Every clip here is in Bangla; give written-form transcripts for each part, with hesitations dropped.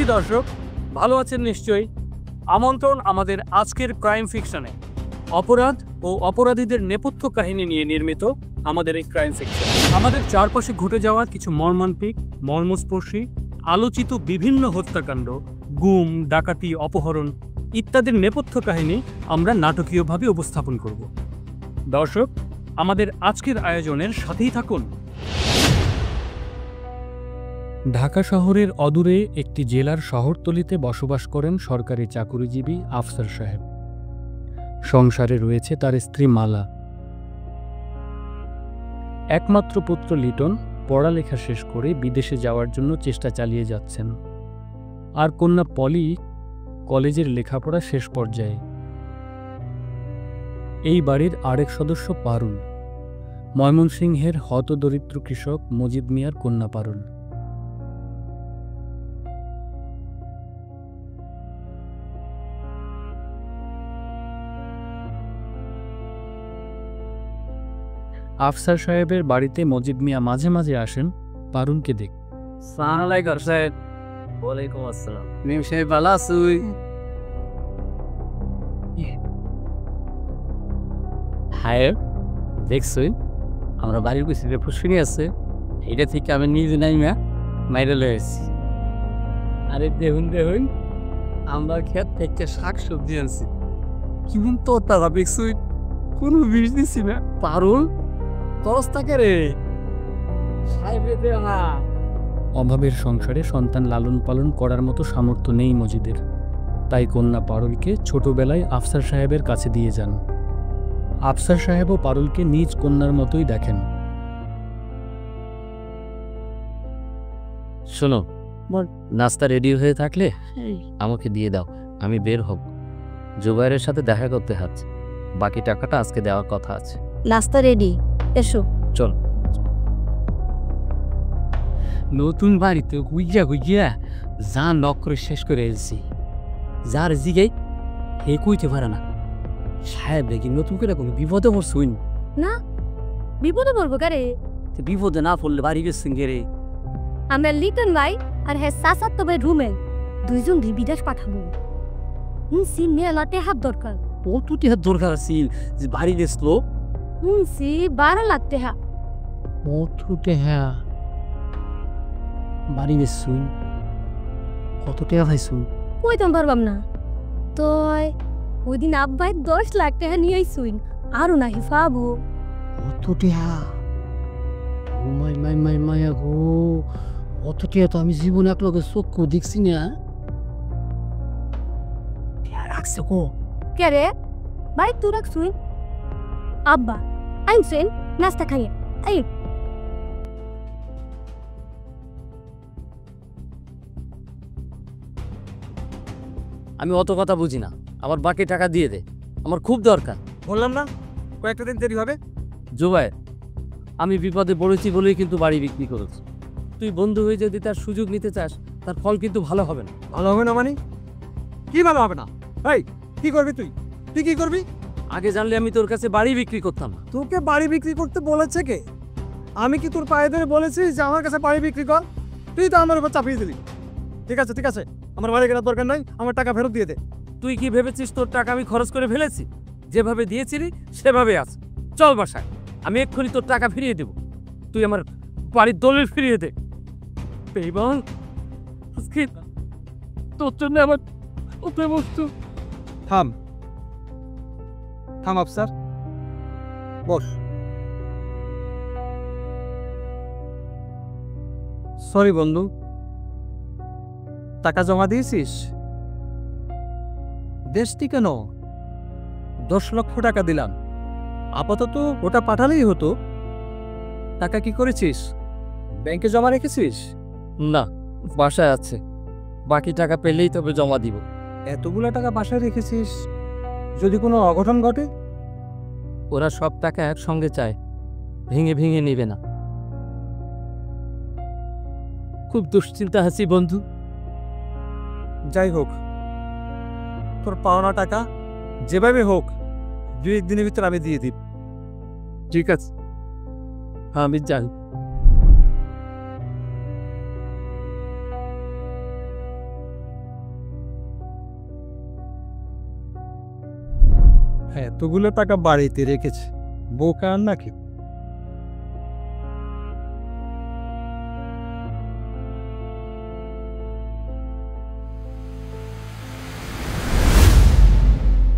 জি দর্শক, ভালো আছেন নিশ্চয়ই। আমন্ত্রণ আমাদের আজকের ক্রাইম ফিকশনে। অপরাধ ও অপরাধীদের নেপথ্য কাহিনী নিয়ে নির্মিত আমাদের এই ক্রাইম ফিকশন। আমাদের চারপাশে ঘটে যাওয়া কিছু মর্মান্তিক, মর্মস্পর্শী, আলোচিত বিভিন্ন হত্যাকাণ্ড, গুম, ডাকাতি, অপহরণ ইত্যাদির নেপথ্য কাহিনী আমরা নাটকীয়ভাবে উপস্থাপন করব। দর্শক, আমাদের আজকের আয়োজনের সাথেই থাকুন। ঢাকা শহরের অদূরে একটি জেলার শহরতলিতে বসবাস করেন সরকারি চাকুরিজীবী আফসার সাহেব। সংসারে রয়েছে তার স্ত্রী মালা। একমাত্র পুত্র লিটন পড়ালেখা শেষ করে বিদেশে যাওয়ার জন্য চেষ্টা চালিয়ে যাচ্ছেন, আর কন্যা পলি কলেজের লেখাপড়া শেষ পর্যায়ে। এই বাড়ির আরেক সদস্য পারুল, ময়মনসিংহের হতদরিদ্র কৃষক মজিদ মিয়ার কন্যা পারুল। আফসার সাহেবের বাড়িতে মজিদ মিয়া মাঝে মাঝে আসেন পারুলকে দেখ। দেখছই আমরা বাড়ির পিছনে পুষ্করিণী আছে, এটা থেকে আমি নিজে নাইমা মাইরে লয়েছি। আরে দেখুন দেখুন, আমরা ক্ষেত থেকে শাক সবজি আনছি, কেমন তোর টাকা দেখছই, কোনো বিষ দিছি না। পারুল তরস থাকে রে সাহেবের দেওয়া। অভাবের সংসারে সন্তান লালন পালন করার মতো সামর্থ্য নেই মজিদের, তাই কন্যা পারুলকে ছোটবেলায় আফসার সাহেবের কাছে দিয়ে যান। আফসার সাহেবও পারুলকে নিজ কন্যার মতোই দেখেন। শোনো, নাস্তা রেডি হয়ে থাকলে আমাকে দিয়ে দাও, আমি বের হব। জুবাইরের সাথে দেখা করতে হচ্ছে, বাকি টাকাটা আজকে দেওয়ার কথা আছে। নাস্তা রেডি, এসো। চল। নতুন বাড়িতে গুইয়া গুইয়া যা নক করে শেষ করে এসেছি, যার জিগাই হে কইতে পারে না। সাহেব দেখি নতুন করে কোনো বিপদে পড়ছুন না? বিপদে পড়বো কারে? বিপদে না পড়লে বাড়ি গেছেন গে রে। আমরা লিটন ভাই আর হ্যাঁ সাসাত তবে রুমে দুইজন বিদেশ পাঠাবো। সি মেলাতে হাত দরকার। ও তুই হাত দরকার আছিল যে বাড়ি গেছলো। সি 12 লাখ টাকা। ও তুই হ্যাঁ বাড়ি গেছুন, কত টাকা পাইছুন? কইতাম পারবাম না। তো ওই দিন আব্বাই 10 লাখ টাকা নিয়ে আইসুন, আরো নাহি পাবো। অত টিয়া, ও মাই মাই মাই মায়া গো, অত টিয়া তো আমি জীবনে এক লোকের চক্ষু দেখছি না। রাখছে গো। কে রে ভাই, তুই রাখছুন? আব্বা আইনছেন নাস্তা খাইয়ে আই। আমি অত কথা বুঝি না, আমার বাকি টাকা দিয়ে দে, আমার খুব দরকার। বললাম না কয়েকটা দিন দেরি হবে। জুবাইর, আমি বিপদে পড়েছি বলেই কিন্তু বাড়ি বিক্রি করেছি। তুই বন্ধু হয়ে যদি তার সুযোগ নিতে চাস, তার ফল কিন্তু ভালো হবে না। ভালো হবে না মানে? কি ভালো হবে না? এই কি করবি তুই? তুই কি করবি? আগে জানলে আমি তোর কাছে বাড়ি বিক্রি করতাম না। তোকে বাড়ি বিক্রি করতে বলেছে কে? আমি কি তোর পায়ে ধরে বলেছি যে আমার কাছে বাড়ি বিক্রি কর? তুই তো আমার উপর চাপিয়ে দিলি। ঠিক আছে ঠিক আছে, আমার বাড়ি কেনার দরকার নাই, আমার টাকা ফেরত দিয়ে দে। তুই কি ভেবেছিস তোর টাকা আমি খরচ করে ফেলেছি? যেভাবে দিয়েছিলি সেভাবে আছে। চল বাসায়, আমি এক্ষুনি তোর টাকা ফিরিয়ে দেব। তুই আমার বাড়ির দলিল ফিরিয়ে দে। বেঈমান, তোর জন্য আমার ওতে বস্তু। থাম থাম আফসার, বস। সরি বন্ধু, টাকা জমা দিয়েছিস? দেশটি কেন? 10 লক্ষ টাকা দিলাম, আপাতত ওটা পাঠালেই হতো। টাকা কি করেছিস? ব্যাংকে জমা রেখেছিস? না, বাসায় আছে, বাকি টাকা পেলেই তবে জমা দিব। এতগুলো টাকা বাসায় রেখেছিস, যদি কোনো অঘটন ঘটে? ওরা সব টাকা একসঙ্গে চায়, ভেঙে ভেঙে নেবে না। খুব দুশ্চিন্তা আছি বন্ধু। যাই হোক, তোর পাওনা টাকা যেভাবে হোক 2-1 দিনের ভিতর আমি দিয়ে দিব। ঠিক আছে, আমি জানি। এতগুলো টাকা বাড়িতে রেখেছে, বোকা আর নাকি?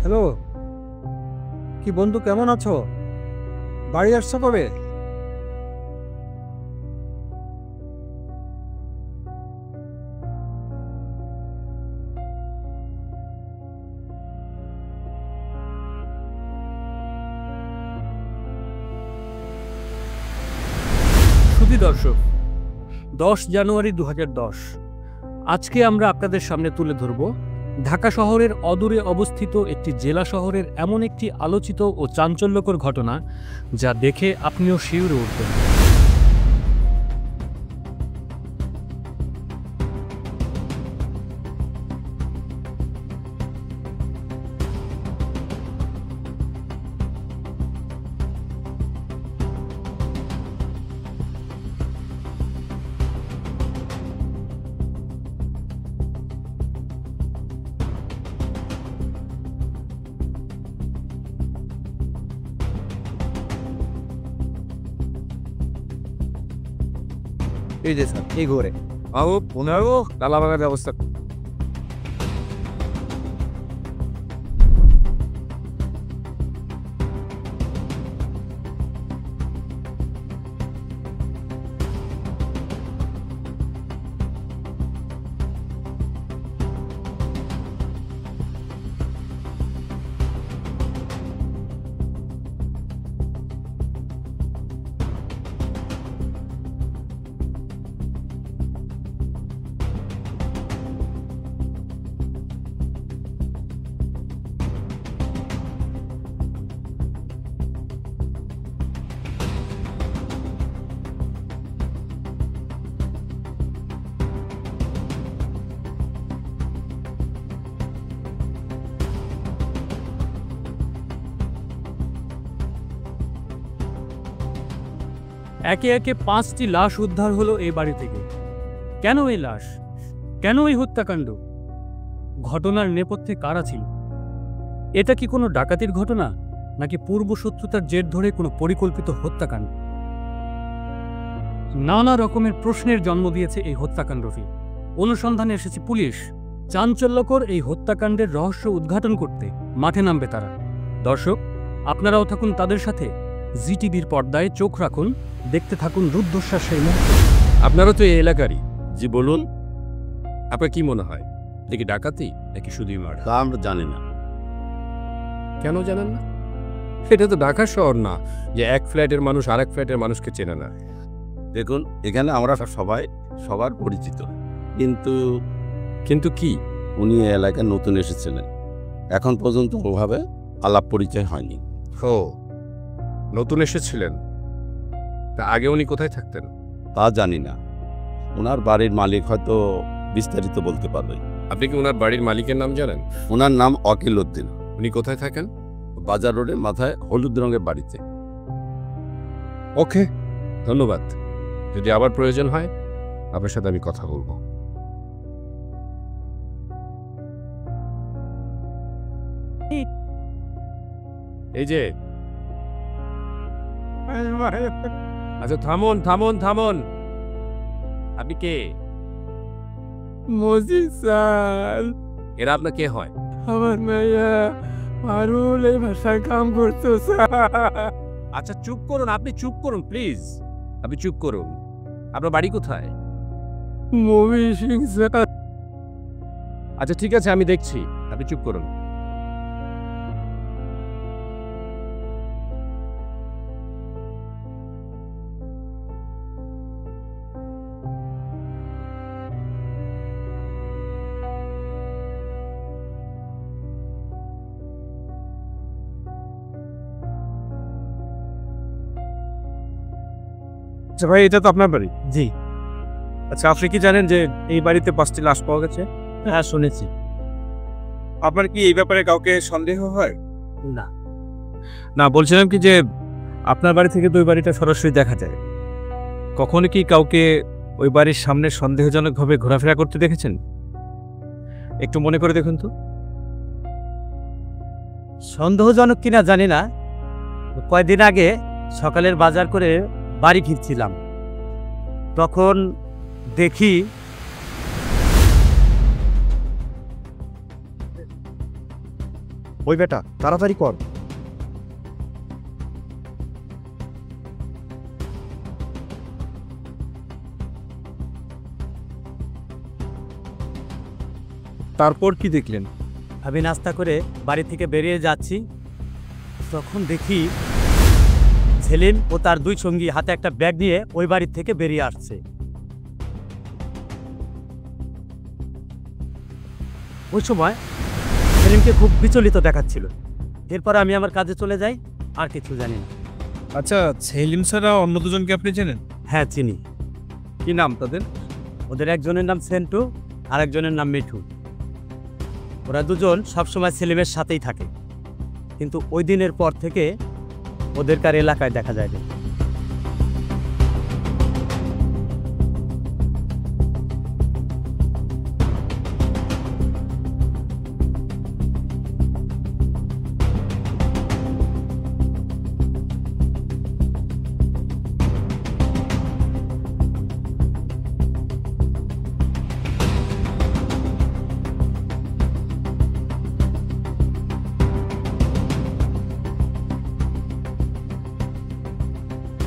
হ্যালো, কি বন্ধু, কেমন আছো? বাড়ি আসছো কবে? সুধী দর্শক, 10 জানুয়ারি 2010 আজকে আমরা আপনাদের সামনে তুলে ধরব ঢাকা শহরের অদূরে অবস্থিত একটি জেলা শহরের এমন একটি আলোচিত ও চাঞ্চল্যকর ঘটনা যা দেখে আপনিও শিউরে উঠবেন। এই যে স্যার, এই ঘরে বাবু পনেরো তালাবাগার ব্যবস্থা। একে একে 5টি লাশ উদ্ধার হলো এই বাড়ি থেকে। কেন এই লাশ? কেন এই হত্যাকাণ্ড? ঘটনার নেপথ্যে কারা ছিল? এটা কি কোনো ডাকাতির ঘটনা, নাকি পূর্বশত্রুতার জের ধরে কোনো পরিকল্পিত হত্যাকাণ্ড? নানা রকমের প্রশ্নের জন্ম দিয়েছে এই হত্যাকাণ্ডটি। অনুসন্ধানে এসেছে পুলিশ। চাঞ্চল্যকর এই হত্যাকাণ্ডের রহস্য উদ্ঘাটন করতে মাঠে নামবে তারা। দর্শক, আপনারাও থাকুন তাদের সাথে। জিটিভির পর্দায় চোখ রাখুন, দেখতে থাকুন রুদ্ধশ্বাস সেই মুহূর্ত। আপনারা তো এই এলাকারই, জি বলুন, আপনার কি মনে হয় দেখি ডাকাতি নাকি শুধুই মার্ডার? তা আমরা জানি না। কেন জানেন না? এটা তো ঢাকা শহর না যে এক ফ্ল্যাটের মানুষ আর এক ফ্ল্যাটের মানুষকে চেনে না। দেখুন, এখানে আমরা সবাই সবার পরিচিত, কিন্তু কিন্তু কি? উনি এই এলাকায় নতুন এসেছিলেন, এখন পর্যন্ত ওভাবে আলাপ পরিচয় হয়নি। ও, নতুন এসেছিলেন? তা আগে উনি কোথায় থাকতেন? তা জানি না, ওনার বাড়ির মালিক হয়তো বিস্তারিত বলতে পারবে। আপনি কি ওনার বাড়ির মালিকের নাম জানেন? ওনার নাম অকিল উদ্দিন, উনি কোথায় থাকেন? বাজার রোডের মাথায় হলুদ রঙের বাড়িতে। ওকে, ধন্যবাদ। যদি আবার প্রয়োজন হয় আপনার সাথে আমি কথা বলবো। এই যে, আচ্ছা থামুন থামুন থামুন। আপনি কে? মজিদ স্যার, এরা আপনার কে হয়? আমার মেয়ে পারুল এই ভাষায় কাম করতো স্যার। আচ্ছা চুপ করুন, আপনি চুপ করুন প্লিজ, আপনি চুপ করুন। আপনার বাড়ি কোথায়? Mymensingh sir. আচ্ছা ঠিক আছে, আমি দেখছি, আপনি চুপ করুন। আচ্ছা ভাই, এটা তো আপনার বাড়ি? জি। আচ্ছা, আপনি কি জানেন যে এই বাড়িতে 5টি লাশ পাওয়া গেছে? হ্যাঁ, শুনেছি। আপনার কি এই ব্যাপারে কাউকে সন্দেহ হয়? না। না, বলছিলাম কি যে আপনার বাড়ি থেকে তো ওই বাড়িটা সরাসরি দেখা যায়, কখনো কি কাউকে ওই বাড়ির সামনে সন্দেহজনকভাবে ঘোরাফেরা করতে দেখেছেন? একটু মনে করে দেখুন তো। সন্দেহজনক কিনা জানি না, কয়দিন আগে সকালের বাজার করে বাড়ি ফিরছিলাম, তখন দেখি ওই বেটা তাড়াতাড়ি কর। তারপর কি দেখলেন? আমি নাস্তা করে বাড়ি থেকে বেরিয়ে যাচ্ছি, তখন দেখি সেলিম ও তার দুই সঙ্গী হাতে একটা ব্যাগ নিয়ে ওই বাড়ি থেকে বেরিয়ে আসছে। ওই সময় সেলিমকে খুব বিচলিত দেখাচ্ছিল। এরপর আমি আমার কাজে চলে যাই, আর কিছু জানি না। আচ্ছা, সেলিম ছাড়া অন্য দুজনকে আপনি চেনেন? হ্যাঁ, চিনি। কি নাম তাদের? ওদের একজনের নাম সেন্টু আর একজনের নাম মিঠু। ওরা দুজন সবসময় সেলিমের সাথেই থাকে, কিন্তু ওই দিনের পর থেকে ওদের কার এলাকায় দেখা যায় না।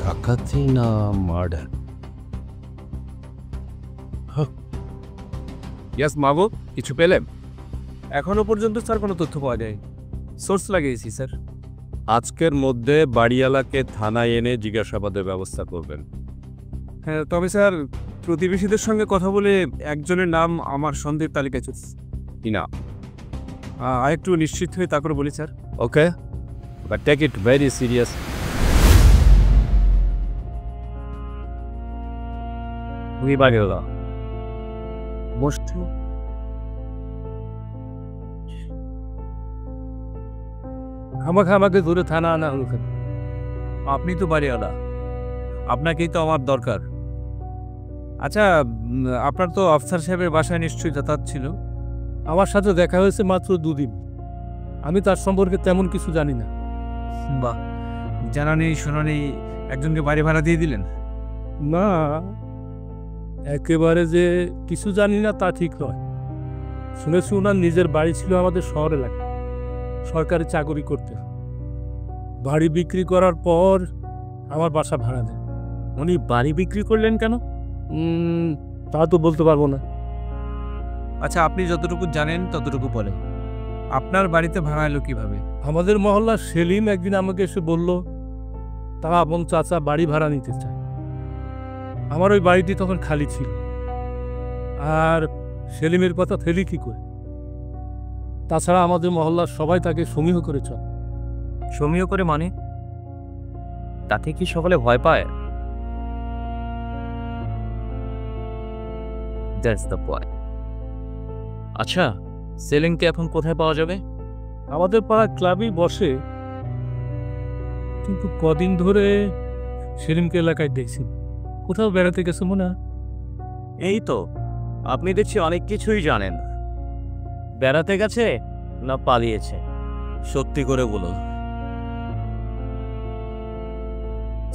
ডাকাতি না মার্ডার? ইয়াস মাগো, কিছু পেলেন? এখনো পর্যন্ত স্যার কোনো তথ্য পাওয়া যায়। সোর্স লাগিয়েছি স্যার। আজকের মধ্যে বাড়িওয়ালাকে থানায় এনে জিজ্ঞাসাবাদের ব্যবস্থা করবেন। হ্যাঁ, তবে স্যার প্রতিবেশীদের সঙ্গে কথা বলে একজনের নাম আমার সন্দেহের তালিকায় চলছে। কি না? আরেকটু নিশ্চিত হয়ে তারপরে বলি sir. Okay, but take it very serious. ওই বাড়িওয়ালা বস্তু আমাকে ধরে থানা আনা হলো কেন? আপনি তো বাড়িওয়ালা, আপনাকেই তো আমার দরকার। আচ্ছা, আপনার তো আফসার সাহেবের বাসায় নিশ্চয়ই যাতায়াত ছিল? আমার সাথে দেখা হয়েছে মাত্র 2 দিন। আমি তার সম্পর্কে তেমন কিছু জানি না। বাহ, জানা নেই শোনা নেই একজনকে বাড়ি ভাড়া দিয়ে দিলেন? না, একেবারে যে কিছু জানি না তা ঠিক নয়। শুনেছি ওনার নিজের বাড়ি ছিল আমাদের শহর এলাকায়, সরকারি চাকরি করতে। বাড়ি বিক্রি করার পর আমার বাসা ভাড়া দেয়। উনি বাড়ি বিক্রি করলেন কেন? তা তো বলতে পারবো না। আচ্ছা, আপনি যতটুকু জানেন ততটুকু বলেন। আপনার বাড়িতে ভাড়া এলো কিভাবে? আমাদের মহল্লার সেলিম একদিন আমাকে এসে বলল তারা এবং চাচা বাড়ি ভাড়া নিতে চায়। আমার ওই বাড়িটি তখন খালি ছিল, আর সেলিমের কথা ফেলি কি করে? তাছাড়া আমাদের মহল্লার সবাই তাকে সমীহ করে চলে। সমীহ করে মানে? তাতে কি সকলে ভয় পায়? That's the point. আচ্ছা, সেলিমকে এখন কোথায় পাওয়া যাবে? আমাদের পাড়া ক্লাবই বসে, কিন্তু কদিন ধরে সেলিমকে এলাকায় দেখছি। কোথাও বেড়াতে গেছে মনে হয়। এই তো, আপনি দেখছি অনেক কিছুই জানেন। বেড়াতে গেছে না পালিয়েছে? সত্যি করে বলুন।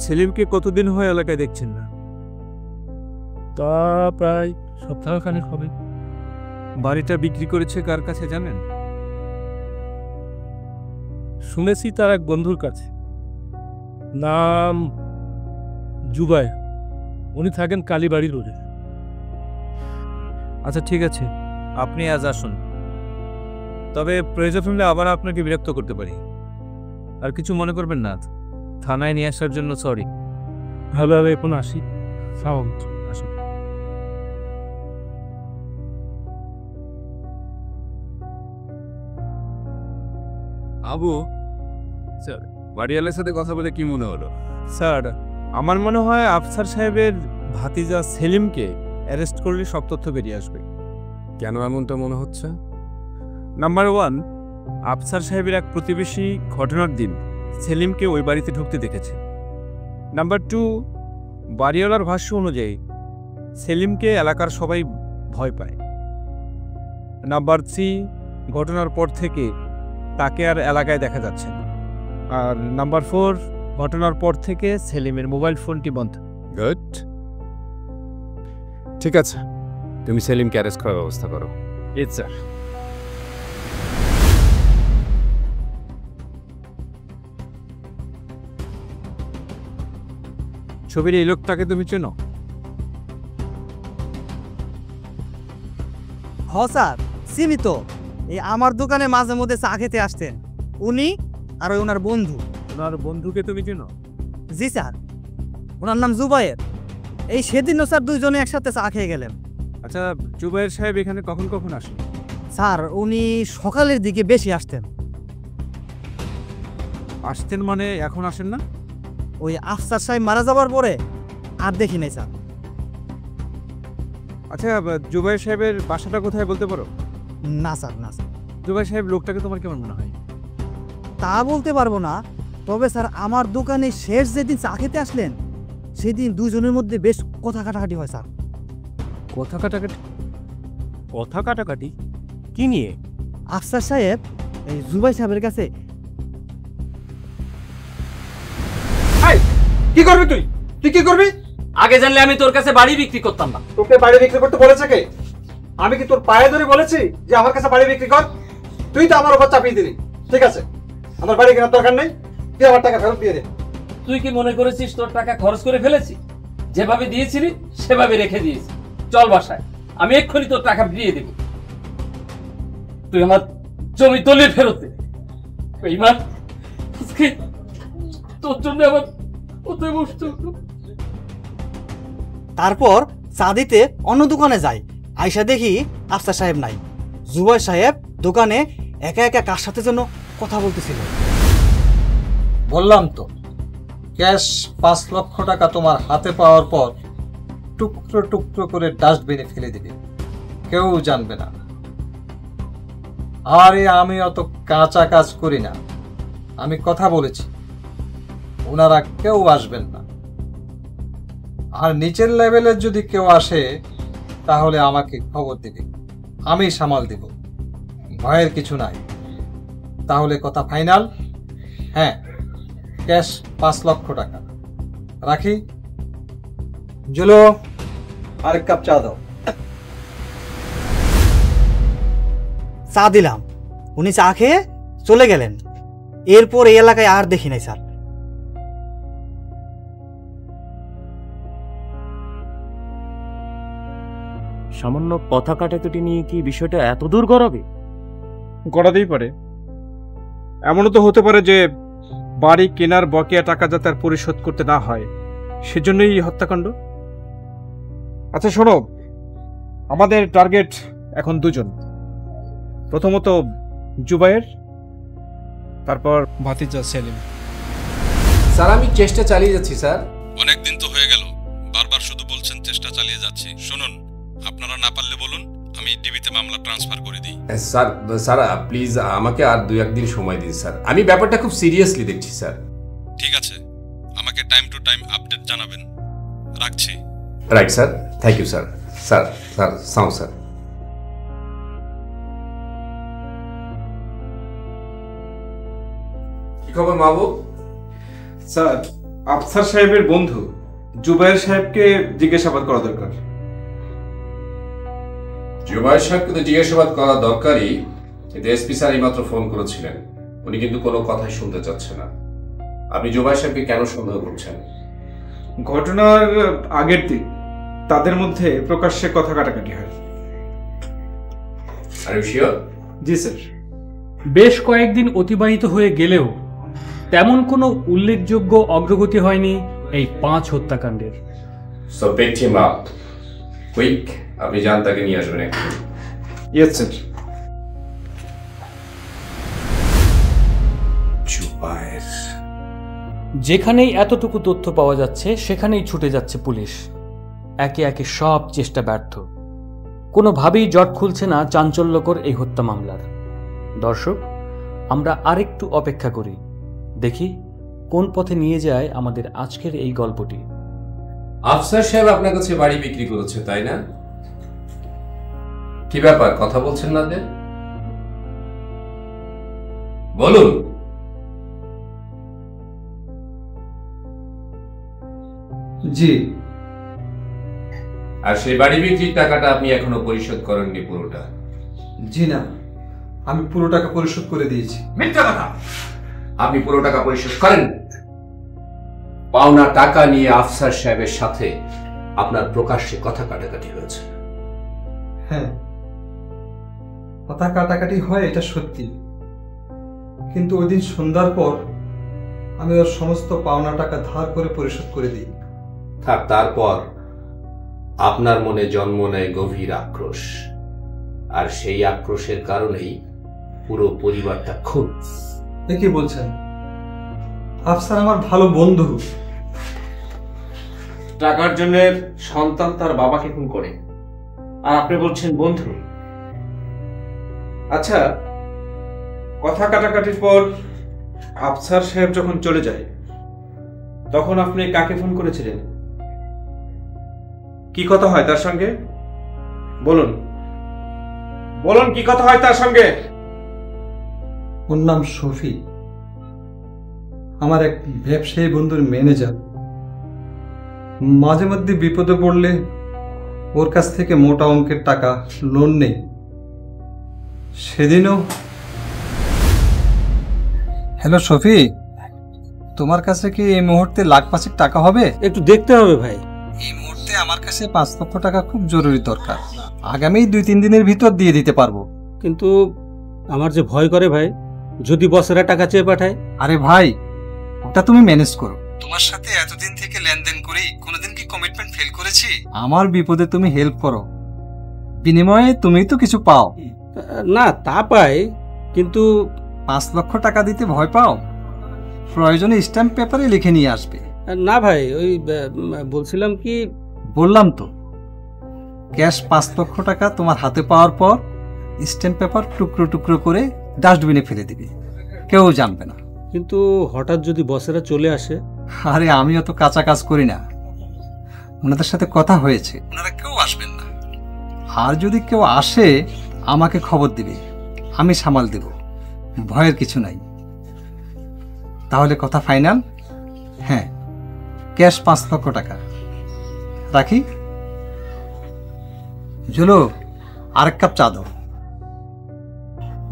সেলিমকে কতদিন হয় এলাকায় দেখছেন না? তা প্রায় সপ্তাহখানেক হবে। বাড়িটা বিক্রি করেছে কার কাছে জানেন? শুনেছি তার এক বন্ধুর কাছে, নাম জুবাই। উনি থাকেন কালীবাড়ি রোডে। আচ্ছা ঠিক আছে, আপনি আজ আসুন, তবে প্রয়োজন হলে আবার আপনাকে বিরক্ত করতে পারি। আর কিছু মনে করবেন না, থানায় নিয়ে আসার জন্য সরি। ভালো হবে, এখন আসি। সালাম, আসুন। আবু, স্যার বাড়িওয়ালার সাথে কথা বলে কি মনে হলো? স্যার, আমার মনে হয় আফসার সাহেবের ভাতিজা সেলিমকে অ্যারেস্ট করলে সব তথ্য বেরিয়ে আসবে। কেন এমনটা মনে হচ্ছে? নাম্বার 1, আফসার সাহেবের এক প্রতিবেশী ঘটনার দিন সেলিমকে ওই বাড়িতে ঢুকতে দেখেছে। নাম্বার 2, বাড়িওয়ালার ভাষ্য অনুযায়ী সেলিমকে এলাকার সবাই ভয় পায়। নাম্বার 3, ঘটনার পর থেকে তাকে আর এলাকায় দেখা যাচ্ছে না। আর নাম্বার 4, ঘটনার পর থেকে সেলিমের মোবাইল ফোনটি বন্ধ। গুড, ঠিক আছে, তুমি সেলিমকে অ্যারেস্ট করার ব্যবস্থা করো। Yes sir. ছবির এই লোকটাকে তুমি চেনো? হ স্যার, সীমিত। এই আমার দোকানে মাঝে মধ্যে চা খেতে আসতেন উনি আর ওই ওনার বন্ধু। ওনার বন্ধুকে তুমি চেনো? জি স্যার, ওনার নাম জুবায়ের। এই সেদিনও স্যার দুইজনে একসাথে চা খেয়ে গেলেন। আচ্ছা, জুবায়ের সাহেব এখানে কখন কখন আসেন? স্যার উনি সকালের দিকে বেশি আসতেন। আসতেন মানে এখন আসেন না? ওই আফসার সাহেব মারা যাবার পরে আর দেখি নাই স্যার। আচ্ছা, জুবায়ের সাহেবের বাসাটা কোথায় বলতে পারো? না স্যার, না স্যার, জুবায়ের সাহেব লোকটাকে তোমার কেমন মনে হয়? তা বলতে পারবো না। তবে স্যার আমার দোকানে শেষ যেদিন চা খেতে আসলেন সেদিন দুজনের মধ্যে বেশ কথা কাটাকাটি হয় স্যার। কথা কাটাকাটি? কথা কাটাকাটি কি নিয়ে? আফসার সাহেব এই জুবাই সাহেবের কাছে। কি করবি তুই? তুই কি করবি? আগে জানলে আমি তোর কাছে বাড়ি বিক্রি করতাম না। তোকে বাড়ি বিক্রি করতে বলেছে কে? আমি কি তোর পায়ে ধরে বলেছি যে আমার কাছে বাড়ি বিক্রি কর? তুই তো আমার উপর চাপিয়ে দিলি। ঠিক আছে, আমার বাড়ি কেনার দরকার নেই, তুই আমার টাকা ফেরত দিয়ে দে। তুই কি মনে করেছিস তোর টাকা খরচ করে ফেলেছি? যেভাবে দিয়েছিলি সেভাবে রেখে দিয়েছি। চল বাসায়, আমি এক্ষুনি তোর টাকা দিয়ে দেব। তুই আমার জমি দলিল ফেরত দে। বেঈমান, আজকে তোর জন্য আমার কোথায় বসতে হতো। তারপর চা দিতে অন্য দোকানে যাই। আয়সা দেখি আফসার সাহেব নাই। জুবাই সাহেব দোকানে একা একা কার সাথে যেন কথা বলতেছিল। বললাম তো, ক্যাশ 5 লক্ষ টাকা তোমার হাতে পাওয়ার পর টুকরো টুকরো করে ডাস্টবিনে ফেলে দিবে, কেউ জানবে না। আরে আমি অত কাঁচা কাজ করি না, আমি কথা বলেছি, ওনারা কেউ আসবেন না। আর নিচের লেভেলের যদি কেউ আসে তাহলে আমাকে খবর দিবে, আমি সামাল দিব, ভয়ের কিছু নাই। তাহলে কথা ফাইনাল? হ্যাঁ, ক্যাশ 5 লক্ষ টাকা রাখি। জুলো, আরেক কাপ চা দাও। চা দিলাম, উনি চা খেয়ে চলে গেলেন। এরপর এই এলাকায় আর দেখি নাই স্যার। সামান্য কথা কাটাকাটি নিয়ে কি বিষয়টা এত দূর গড়াবে? গড়াতেই পারে। এমনও তো হতে পারে যে বাড়ি কেনার বকেয়া টাকা যাতে আর পরিশোধ করতে না হয়, সেজন্যই এই হত্যাকাণ্ড। আচ্ছা শোনো, আমাদের টার্গেট এখন 2 জন। প্রথমত জুবায়ের, তারপর ভাতিজা সেলিম। স্যার আমি চেষ্টা চালিয়ে যাচ্ছি স্যার। অনেকদিন তো হয়ে গেল, বারবার শুধু বলছেন চেষ্টা চালিয়ে যাচ্ছি। শুনুন, আপনারা না পারলে বলুন, আমি ডিবিতে মামলা ট্রান্সফার করে দিই। স্যার স্যার প্লিজ আমাকে আর 2-1 দিন সময় দিন স্যার, আমি ব্যাপারটা খুব সিরিয়াসলি দেখছি স্যার। ঠিক আছে, আমাকে টাইম টু টাইম আপডেট জানাবেন। রাখছি। Right sir, thank you sir. Sir sir sound sir. কি খবর মাহবুব? স্যার, আফসার সাহেবের বন্ধু জুবায়ের সাহেবকে জিজ্ঞাসাবাদ করা দরকার। জুবায়ের সাহেবকে তো জিজ্ঞাসাবাদ করা দরকারই, কিন্তু এসপি স্যার এইমাত্র ফোন করেছিলেন, উনি কিন্তু কোনো কথাই শুনতে চাচ্ছে না। আপনি জুবায়ের সাহেবকে কেন সন্দেহ করছেন? ঘটনার আগের দিন তাদের মধ্যে প্রকাশ্যে কথা কাটাকাটি হয়। Are you sure? জি স্যার। বেশ কয়েকদিন অতিবাহিত হয়ে গেলেও তেমন কোনো উল্লেখযোগ্য অগ্রগতি হয়নি এই 5 হত্যাকাণ্ডের। So pick him up quick, আপনি যান তাকে নিয়ে আসবেন এখন। Yes sir. জুবায়ের, যেখানেই এতটুকু তথ্য পাওয়া যাচ্ছে সেখানেই ছুটে যাচ্ছে পুলিশ। একে একে সব চেষ্টা ব্যর্থ, কোনোভাবেই জট খুলছে না চাঞ্চল্যকর এই হত্যা মামলার। দর্শক, আমরা আরেকটু অপেক্ষা করি, দেখি কোন পথে নিয়ে যায় আমাদের আজকের এই গল্পটি। আফসার সাহেব আপনার কাছে বাড়ি বিক্রি করেছে তাই না? কি ব্যাপার, কথা বলছেন না যে? বলুন। জি। আর সেই বাড়ি বিক্রির টাকাটা আপনি এখনো পরিশোধ করেননি পুরোটা? জি না, আমি পুরো টাকা পরিশোধ করে দিয়েছি। মিথ্যা কথা! আপনি পুরো টাকা পরিশোধ করেন? পাওনা টাকা নিয়ে আফসার সাহেবের সাথে আপনার প্রকাশ্যে কথা কাটাকাটি হয়েছে। হ্যাঁ, কথা কাটাকাটি হয়, এটা সত্যি। কিন্তু ওই দিন সন্ধ্যার পর আমি ওর সমস্ত পাওনা টাকা ধার করে পরিশোধ করে দিই। তারপর আপনার মনে জন্ম নেয় গভীর আক্রোশ, আর সেই আক্রোশের কারণেই পুরো পরিবারটা খুব। এ কি বলছেন? আফসার আমার ভালো বন্ধু। টাকার জন্য সন্তান তার বাবাকে খুন করে, আর আপনি বলছেন বন্ধু? আচ্ছা, কথা কাটাকাটির পর আফসার সাহেব যখন চলে যায়, তখন আপনি কাকে ফোন করেছিলেন? কি কথা হয় তার সঙ্গে? বলুন বলুন, কি কথা হয় তার সঙ্গে? ওর নাম শফি, আমার এক ব্যবসায়ী বন্ধুর ম্যানেজার। মাঝে মধ্যে বিপদে পড়লে ওর কাছ থেকে মোটা অঙ্কের টাকা লোন নেই। সেদিনও। হ্যালো শফি, তোমার কাছে কি এই মুহূর্তে লাখ 5 টাকা হবে? একটু দেখতে হবে ভাই। এই মুহূর্তে আমার কাছে 5 লক্ষ টাকা খুব জরুরি দরকার। আগামী 2-3 দিনের ভিতর দিয়ে দিতে পারবো। কিন্তু আমার যে ভয় করে ভাই, যদি বসেরা টাকা চেয়ে পাঠায়। আরে ভাই, ওটা তুমি ম্যানেজ করো। তোমার সাথে এতদিন থেকে লেনদেন করি, কোনোদিন কি কমিটমেন্ট ফেল করেছি? আমার বিপদে তুমি হেল্প করো, বিনিময়ে তুমি তো কিছু পাও। না, তা পাই, কিন্তু 5 লক্ষ টাকা দিতে ভয় পাও? প্রয়োজনে স্ট্যাম্প পেপারে লিখে নিয়ে আসবে। না ভাই, ওই বলছিলাম কি, বললাম তো, ক্যাশ 5 লক্ষ টাকা তোমার হাতে পাওয়ার পর স্ট্যাম্প পেপার টুকরো টুকরো করে ডাস্টবিনে ফেলে দিবে, কেউ জানবে না। কিন্তু হঠাৎ যদি বসেরা চলে আসে? আরে আমিও তো কাঁচা কাজ করি না, ওনাদের সাথে কথা হয়েছে, ওনারা কেউ আসবেন না। আর যদি কেউ আসে আমাকে খবর দিবে, আমি সামাল দেব, ভয়ের কিছু নাই। তাহলে কথা ফাইনাল? হ্যাঁ, ক্যাশ 5 লক্ষ টাকা রাখি। জুলো, আরেক কাপ চা দাও।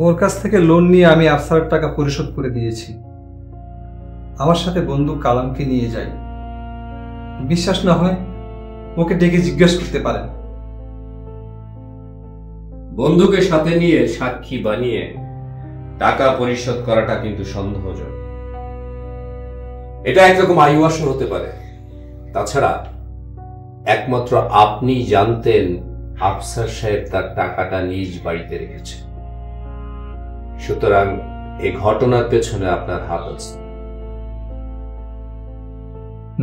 ওর কাছ থেকে লোন নিয়ে আমি আফসারের টাকা পরিশোধ করে দিয়েছি। আমার সাথে বন্ধু কালামকে নিয়ে যাই। বিশ্বাস না হয় ওকে ডেকে জিজ্ঞেস করতে পারেন। বন্ধুকে সাথে নিয়ে সাক্ষী বানিয়ে টাকা পরিশোধ করাটা কিন্তু সন্দেহজনক। এটা একরকম আইওয়াসও হতে পারে। তাছাড়া একমাত্র আপনি জানতেন আফসার সাহেব তার টাকাটা নিজ বাড়িতে রেখেছে, সুতরাং এই ঘটনার পেছনে আপনার হাত আছে।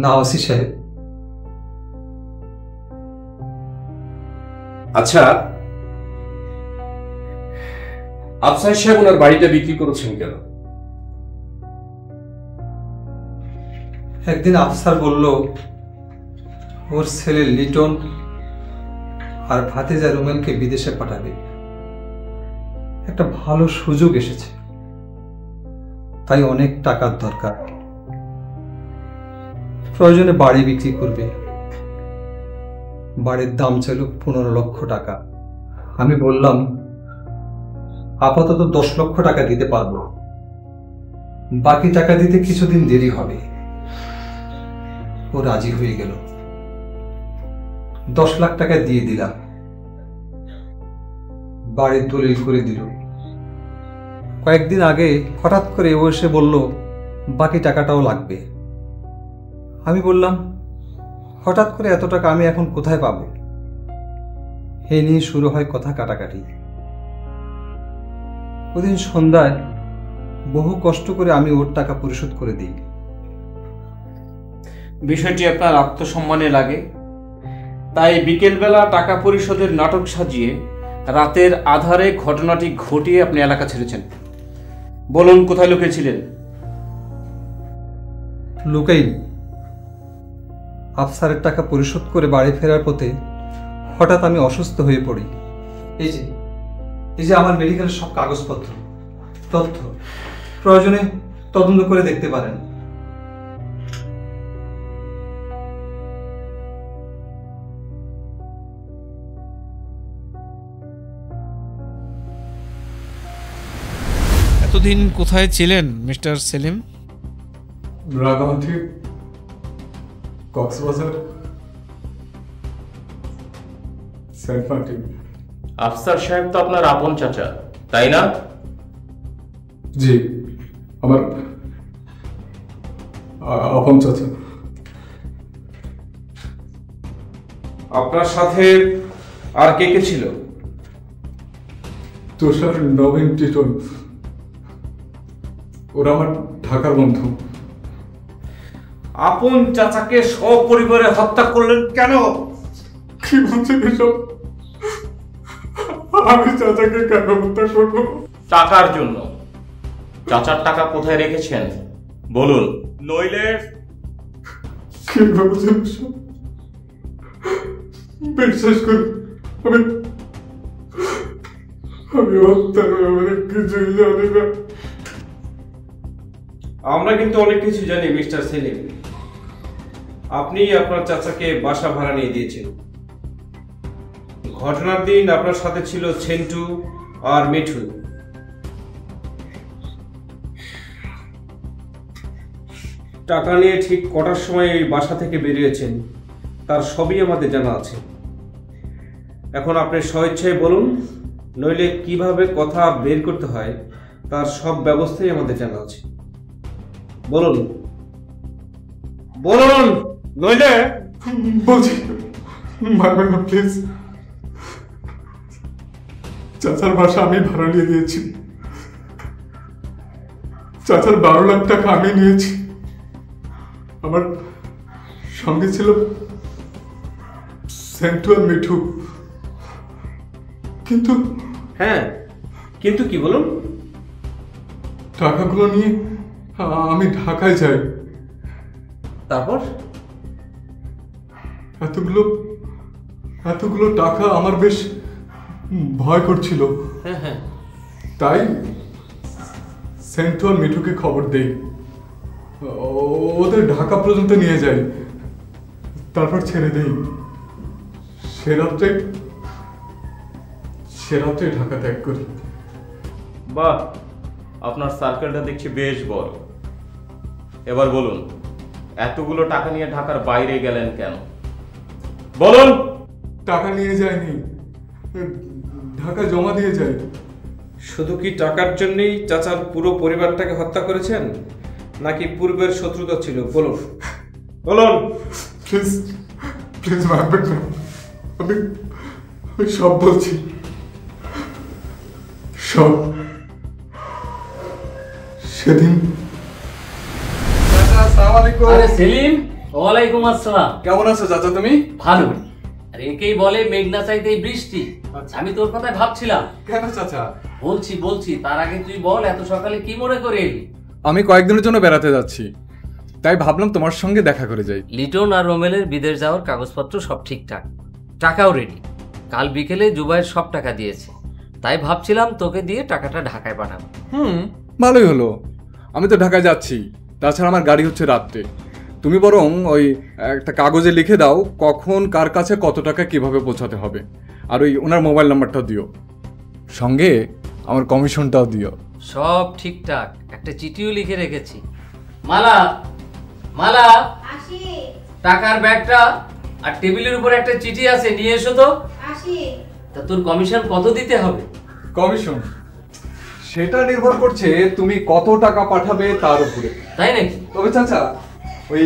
না ওসি সাহেব। আচ্ছা, আফসার সাহেব ওনার বাড়িটা বিক্রি করেছেন কেন? একদিন আফসার বলল ওর ছেলে লিটন আর ভাতিজা রুমেলকে বিদেশে পাঠাবে, একটা ভালো সুযোগ এসেছে, তাই অনেক টাকার দরকার। প্রয়োজনে বাড়ি বিক্রি করবে। বাড়ির দাম ছিল 15 লক্ষ টাকা। আমি বললাম আপাতত 10 লক্ষ টাকা দিতে পারবো, বাকি টাকা দিতে কিছুদিন দেরি হবে। ও রাজি হয়ে গেল। 10 লাখ টাকা দিয়ে দিলাম। বাড়ির দলিল করে দিল। কয়েকদিন আগে হঠাৎ করে ও এসে বলল বাকি টাকাটাও লাগবে। আমি বললাম হঠাৎ করে এত টাকা আমি এখন কোথায় পাবো? এ নিয়ে শুরু হয় কথা কাটাকাটি। ওদিন সন্ধ্যায় বহু কষ্ট করে আমি ওর টাকা পরিশোধ করে দিই। বিষয়টি আপনার আত্মসম্মানে লাগে, তাই বিকেলবেলা টাকা পরিশোধের নাটক সাজিয়ে রাতের আধারে ঘটনাটি ঘটিয়ে আপনি এলাকা ছেড়েছেন। বলুন, কোথায় লুকিয়েছিলেন? লুকাই। আফসারের টাকা পরিশোধ করে বাড়ি ফেরার পথে হঠাৎ আমি অসুস্থ হয়ে পড়ি। এই যে আমার মেডিকেলের সব কাগজপত্র, তথ্য প্রয়োজনে তদন্ত করে দেখতে পারেন। এতদিন কোথায় ছিলেন মিস্টার সেলিম? রাগামাটি, কক্সবাজার, সেন্ট মার্টিন। আফসার সাহেব তো আপনার আপন চাচা, তাই না? জি, আমার আপন চাচা। আপনার সাথে আর কে কে ছিল? তুষার, নবীন, টিটন, ওরা আমার ঢাকার বন্ধু। আপন চাচাকে সপরিবারে হত্যা করলেন কেন? কি বলছেন এসব? আমি চাচাকে কেন হত্যা করবো? টাকার জন্য। চাচার টাকা কোথায় রেখেছেন বলুন, নইলে কি বলছেন এসব? বিশ্বাস করুন, আমি হত্যার ব্যাপারে কিছুই জানি না। আমরা কিন্তু অনেক কিছু জানি মিস্টার সেলিম। আপনি আপনার চাচাকে বাসা ভাড়া নিয়ে দিয়েছেন। ঘটনার দিন আপনার সাথে ছিল ছেন্টু আর মিঠু। টাকা নিয়ে ঠিক কটার সময় এই বাসা থেকে বেরিয়েছেন তার সবই আমাদের জানা আছে। এখন আপনি স্বেচ্ছায় বলুন, নইলে কিভাবে কথা বের করতে হয় তার সব ব্যবস্থাই আমাদের জানা আছে। বলুন বলুন, নইলে বলছি, মারবেন না প্লিজ। চাচার বাসা আমি ভাড়া নিয়ে দিয়েছি। চাচার 12 লাখ টাকা আমি নিয়েছি। আমার সঙ্গে ছিল সেন্টু আর মিঠু। কিন্তু হ্যাঁ, কিন্তু কি বলুন? টাকাগুলো নিয়ে আমি ঢাকায় যাই। তারপর এতগুলো টাকা আমার বেশ ভয় করছিল। হ্যাঁ, তাই সেন্টু আর মিঠুকে খবর দেই, ওদের ঢাকা পর্যন্ত নিয়ে যাই, তারপর ছেড়ে দেই। সে রাত্রে ঢাকা ত্যাগ করি। বাহ, আপনার সার্কেলটা দেখছি বেশ বড়। এবার বলুন, এতগুলো টাকা নিয়ে ঢাকার বাইরে গেলেন কেন বলুন? টাকা নিয়ে যায়নি, ঢাকা জমা দিয়ে যাই। শুধু কি টাকার জন্যই চাচার পুরো পরিবারটাকে হত্যা করেছেন, নাকি পূর্বের শত্রুতা ছিল? বলুন বলুন। প্লিজ প্লিজ মারবেন না, আমি সব বলছি, সব। সেদিন আরে সেলিম, ওয়ালাইকুম আসসালাম। কেমন আছো চাচা তুমি? ভালো। আর একেই বলে মেঘনা চাইতেই বৃষ্টি। আমি তোর কথাই ভাবছিলাম। কেন চাচা? বলছি তার আগে তুই বল, এত সকালে কি মনে করে এলি? আমি কয়েকদিনের জন্য বেড়াতে যাচ্ছি, তাই ভাবলাম তোমার সঙ্গে দেখা করে যাই। লিটন আর রোমেলের বিদেশ যাওয়ার কাগজপত্র সব ঠিকঠাক, টাকাও রেডি। কাল বিকেলে জুবাইয়ের সব টাকা দিয়েছে, তাই ভাবছিলাম তোকে দিয়ে টাকাটা ঢাকায় পাঠাবো। ভালোই হলো, আমি তো ঢাকায় যাচ্ছি। তাছাড়া আমার গাড়ি হচ্ছে রাত্রে। তুমি বরং ওই একটা কাগজে লিখে দাও কখন কার কাছে কত টাকা কিভাবে পৌঁছাতে হবে, আর ওই ওনার মোবাইল নাম্বারটাও দিও, সঙ্গে আমার কমিশনটাও দিও। সব ঠিকঠাক, একটা চিঠিও লিখে রেখেছি। মালা মালা, টাকার ব্যাগটা আর টেবিলের উপর একটা চিঠি আছে, নিয়ে এসো তো। তা তোর কমিশন কত দিতে হবে? কমিশন সেটা নির্ভর করছে তুমি কত টাকা পাঠাবে তার উপরে। তাই নাকি? তবে চাচা, ওই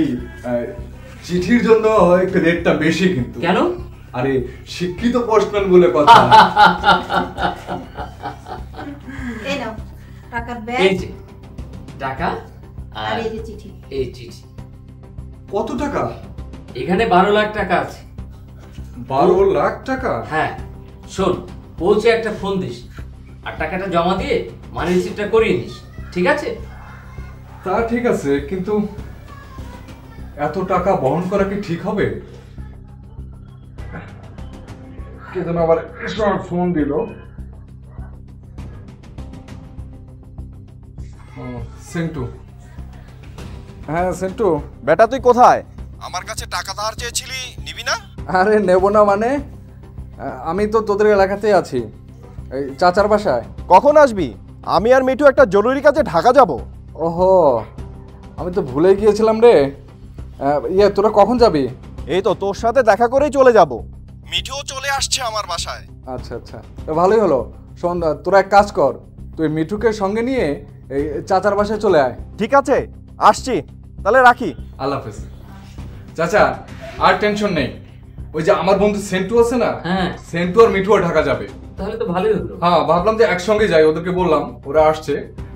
চিঠির জন্য একটু রেটটা বেশি। কিন্তু কেন? আরে শিক্ষিত পোস্টম্যান বলে কথা। এই নাও টাকার ব্যাগ, এই যে টাকা আর এই যে চিঠি। এই চিঠি। কত টাকা? এখানে 12 লাখ টাকা আছে। 12 লাখ টাকা? হ্যাঁ, শোন, পৌঁছে একটা ফোন দিস আর টাকাটা জমা দিয়ে মানি রিসিপ্টটা করিয়ে দিস, ঠিক আছে? তা ঠিক আছে, কিন্তু এত টাকা বহন করা কি ঠিক হবে? কে যেন আবার ফোন দিল। সেন্টু। হ্যাঁ সেন্টু। বেটা তুই কোথায়? আমার কাছে টাকা ধার চেয়েছিলি, নিবি না? আরে নেব না মানে, আমি তো তোদের এলাকাতেই আছি, এই চাচার বাসায়। কখন আসবি? আমি আর মিঠু একটা জরুরি কাজে ঢাকা যাব। ওহো, আমি তো ভুলে গিয়েছিলাম রে। ইয়ে, তোরা কখন যাবি? এই তো তোর সাথে দেখা করেই চলে যাব। মিঠুও চলে আসছে আমার বাসায়। আচ্ছা আচ্ছা, তো ভালোই হলো। শোন, তোরা এক কাজ কর, তুই মিঠুকে সঙ্গে নিয়ে এই চাচার বাসায় চলে আয়। ঠিক আছে, আসছি, তাহলে রাখি। আল্লাহ হাফেজ। চাচা, আর টেনশন নেই, ওই যে আমার বন্ধু সেন্টু আছে না, হ্যাঁ, সেন্টু আর মিঠুও ঢাকা যাবে। তাহলে তো ভালোই হলো। হ্যাঁ, ভাবলাম যে একসঙ্গে যাই, ওদেরকে বললাম, ওরা আসছে।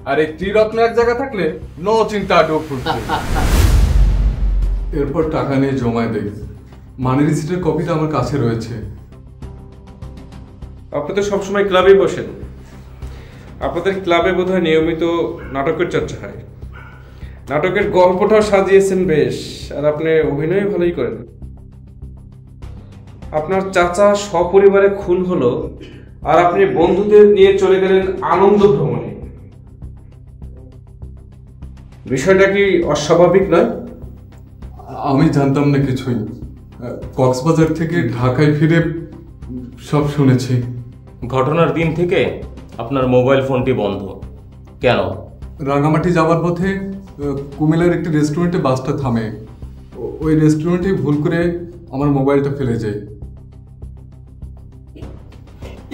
আর এই ত্রিরত্ন এক জায়গায় থাকলে নো চিন্তা ডুব ফুটছে। এরপর টাকা নিয়ে জমায় দেই। মানি রিসিটের কপিটা আমার কাছে রয়েছে। আপনি তো সবসময় ক্লাবেই বসেন, আপনাদের ক্লাবে বোধহয় নিয়মিত নাটকের চর্চা হয়। নাটকের গল্পটাও সাজিয়েছেন বেশ, আর আপনি অভিনয় ভালোই করেন। আপনার চাচা সপরিবারে খুন হলো, আর আপনি বন্ধুদের নিয়ে চলে গেলেন আনন্দ ভ্রমণে। বিষয়টা কি অস্বাভাবিক নয়? আমি জানতাম না কিছুই, কক্সবাজার থেকে ঢাকায় ফিরে সব শুনেছি। ঘটনার দিন থেকে আপনার মোবাইল ফোনটি বন্ধ কেন? রাঙামাটি যাওয়ার পথে কুমিল্লার একটি রেস্টুরেন্টে বাসটা থামে, ওই রেস্টুরেন্টে ভুল করে আমার মোবাইলটা ফেলে যায়।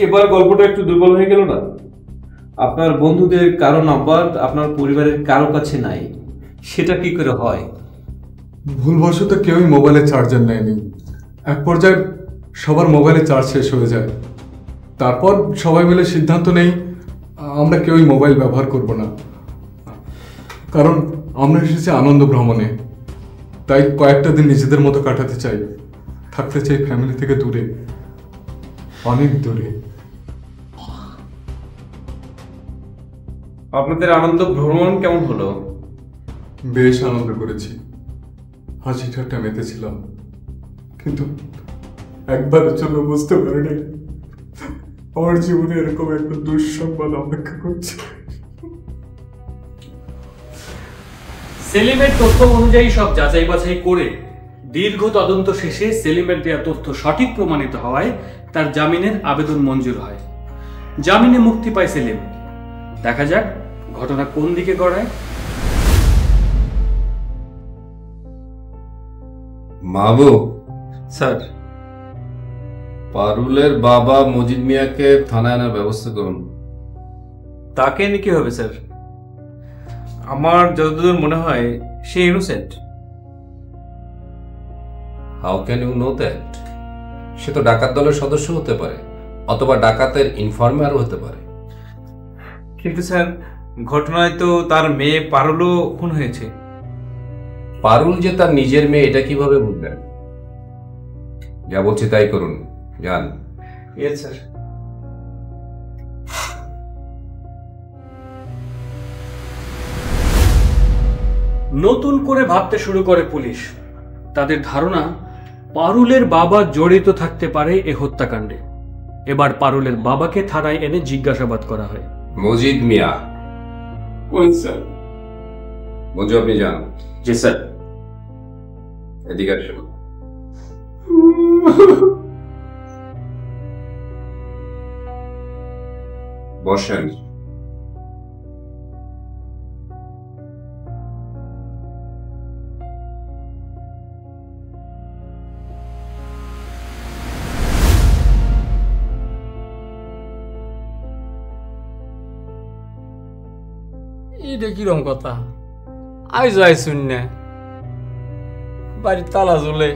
এবার গল্পটা একটু দুর্বল হয়ে গেল না? আপনার বন্ধুদের কারো নাম্বার আপনার পরিবারের কারো কাছে নাই, সেটা কি করে হয়? ভুলবশত কেউই মোবাইলে চার্জার নেয়নি। এক পর্যায়ে সবার মোবাইলে চার্জ শেষ হয়ে যায়। তারপর সবাই মিলে সিদ্ধান্ত নেই আমরা কেউই মোবাইল ব্যবহার করব না, কারণ আমরা এসেছি আনন্দ ভ্রমণে। তাই কয়েকটা দিন নিজেদের মতো কাটাতে চাই, থাকতে চাই ফ্যামিলি থেকে দূরে, অনেক দূরে। আপনাদের আনন্দ ভ্রমণ কেমন হলো? বেশ আনন্দ করেছি, হাসি ঠাট্টা মেতেছিলাম, কিন্তু একবারের জন্য বুঝতে পারিনি আমার জীবনে এরকম একটা দুঃসংবাদ অপেক্ষা করছে। সেলিমের তথ্য অনুযায়ী সব যাচাই বাছাই করে দীর্ঘ তদন্ত শেষে সেলিমের দেওয়া তথ্য সঠিক প্রমাণিত হওয়ায় তার জামিনের আবেদন মঞ্জুর হয়। জামিনে মুক্তি পায় সেলিম। দেখা যাক ঘটনা কোন দিকে গড়ায়। মাহবুব স্যার, পারুলের বাবা মজিদ মিয়াকে থানায় আনার ব্যবস্থা করুন। তাকে নিয়ে কি হবে স্যার? আমার যতদূর মনে হয় সে innocent. How can you know that? সে তো ডাকাত দলের সদস্য হতে পারে, অথবা ডাকাতের ইনফর্মারও হতে পারে। কিন্তু স্যার, ঘটনায় তো তার মেয়ে পারুলও খুন হয়েছে। পারুল যে তার নিজের মেয়ে এটা কিভাবে বুঝলেন? যা বলছি তাই করুন, যান। Yes sir. নতুন করে ভাবতে শুরু করে পুলিশ। তাদের ধারণা পারুলের বাবা জড়িত থাকতে পারে এ হত্যাকাণ্ডে। এবার পারুলের বাবাকে থানায় এনে জিজ্ঞাসাবাদ করা হয়। মজিদ মিয়া। কোন স্যার? মঞ্জু, আপনি যান। জি স্যার। এদিকে আসুন। বসেন। এটা কিরম কথা? আইজ আইসুন না, বাড়ির তালা ঝুলে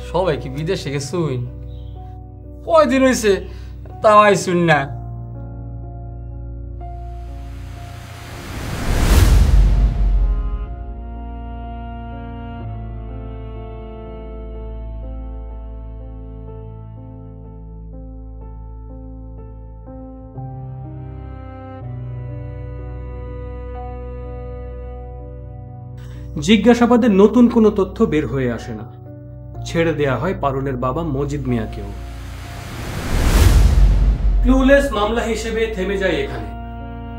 সবাই কি বিদেশে গেছুন? কয়দিন হয়েছে তাও আইসুন না। জিজ্ঞাসাবাদে নতুন কোনো তথ্য বের হয়ে আসে না। ছেড়ে দেয়া হয় পারুলের বাবা মজিদ মিয়াকেও। ক্লুলেস মামলা হিসেবে থেমে যায় এখানে।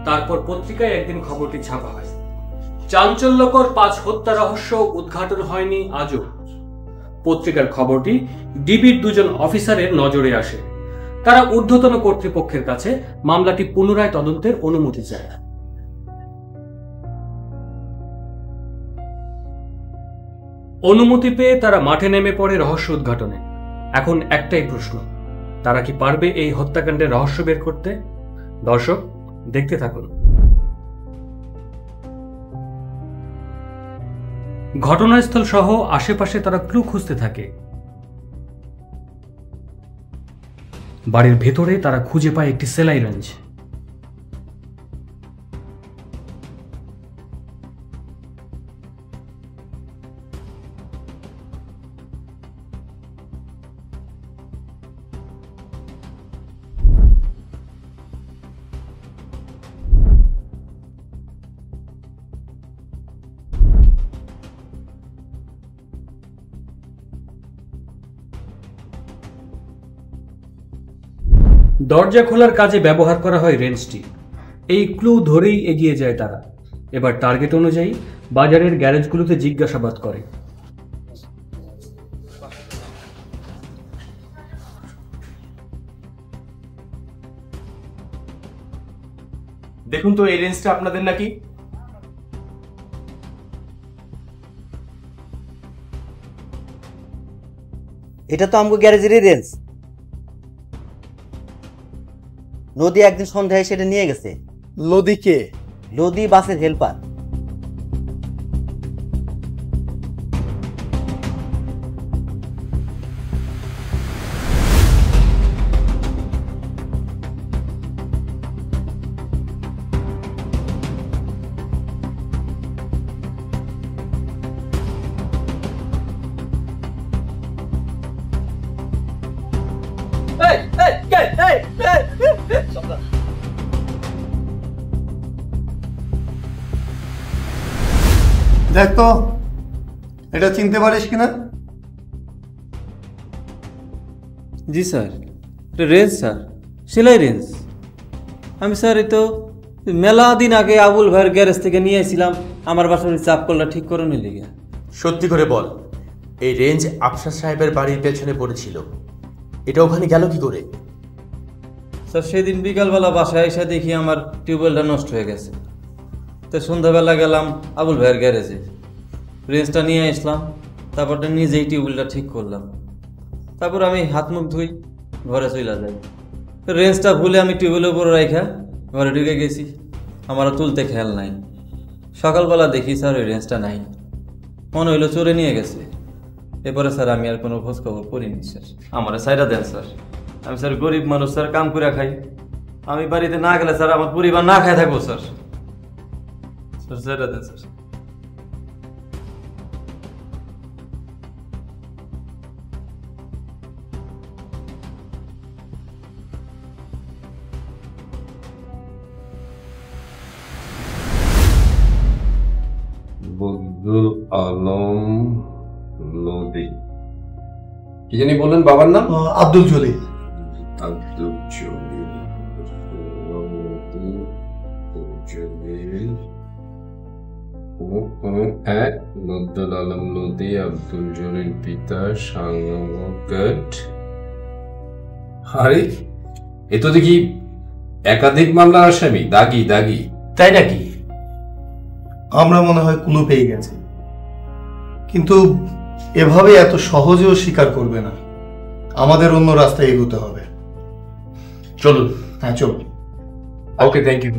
তারপর পত্রিকায় একদিন খবরটি ছাপা হয়। চাঞ্চল্যকর 5 হত্যা রহস্য উদ্ঘাটন হয়নি আজও। পত্রিকার খবরটি ডিবির 2 জন অফিসারের নজরে আসে। তারা ঊর্ধ্বতন কর্তৃপক্ষের কাছে মামলাটি পুনরায় তদন্তের অনুমতি চায়। অনুমতি পেয়ে তারা মাঠে নেমে পড়ে রহস্য উদ্ঘাটনে। এখন একটাই প্রশ্ন, তারা কি পারবে এই হত্যাকাণ্ডের রহস্য বের করতে? দর্শক, দেখতে থাকুন। ঘটনাস্থল সহ আশেপাশে তারা ক্লু খুঁজতে থাকে। বাড়ির ভেতরে তারা খুঁজে পায় একটি সেলাই রেঞ্জ। দরজা খোলার কাজে ব্যবহার করা হয় রেঞ্জটি। এই ক্লু ধরেই এগিয়ে যায় তারা। এবার টার্গেট অনুযায়ী বাজারের গ্যারেজগুলোতে জিজ্ঞাসাবাদ করে। দেখুন তো, এই রেঞ্জটা আপনাদের নাকি? এটা তো আমগো গ্যারেজেরই রেঞ্জ। নদী একদিন সন্ধ্যায় সেটা নিয়ে গেছে। লদি কে? লদি বাসের হেল্পার। দেখ তো, এটা চিনতে পারিস কিনা? জি স্যার, এটা রেঞ্জ স্যার, সেলাই রেঞ্জ। আমি স্যার এই তো মেলা দিন আগে আবুল ভাইয়ের গ্যারেজ থেকে নিয়ে এসেছিলাম আমার বাসার চাপ করলা ঠিক করে নিলে গিয়া। সত্যি করে বল, এই রেঞ্জ আফসার সাহেবের বাড়ির পেছনে পড়েছিল, এটা ওখানে গেল কি করে? স্যার সেদিন বিকালবেলা বাসায় এসে দেখি আমার টিউবওয়েলটা নষ্ট হয়ে গেছে। তো সন্ধ্যাবেলা গেলাম আবুল ভাইয়ের গ্যারেজে, রেঞ্জটা নিয়ে আসলাম, তারপরটা নিজেই টিউবওয়েলটা ঠিক করলাম। তারপর আমি হাত মুখ ধুই, ঘরে চলে যাই। রেঞ্জটা ভুলে আমি টিউবওয়েলের উপর রাখা ঘরে ঢুকে গেছি, আমারও তুলতে খেয়াল নাই। সকালবেলা দেখি স্যার ওই রেঞ্জটা নাই, মনে হইলো চোরে নিয়ে গেছে। এরপরে স্যার আমি আর কোনো খোঁজ খবর করিনি স্যার। আমার সাইডা দেন স্যার, আমি স্যার গরিব মানুষ স্যার, কাম করে খাই। আমি বাড়িতে না গেলে স্যার আমার পরিবার না খায় থাকবো স্যার। স্যার সাইডা দেন স্যার। বদরুল আলম লোদি, কি জানি বললেন বাবার নাম? আব্দুল জলিল। আব্দুল জলিল, বদরুল আলম লোদি, আব্দুল জলিল পিতা, সাংগট। আরে এ তো দেখি একাধিক মামলার আসামি, দাগি দাগি। তাই নাকি? আমরা মনে হয় ক্লু পেয়ে গেছি, কিন্তু এভাবে এত সহজেও স্বীকার করবে না। আমাদের অন্য রাস্তায় এগোতে হবে। চলুন। হ্যাঁ চলুন। ওকে, থ্যাংক ইউ।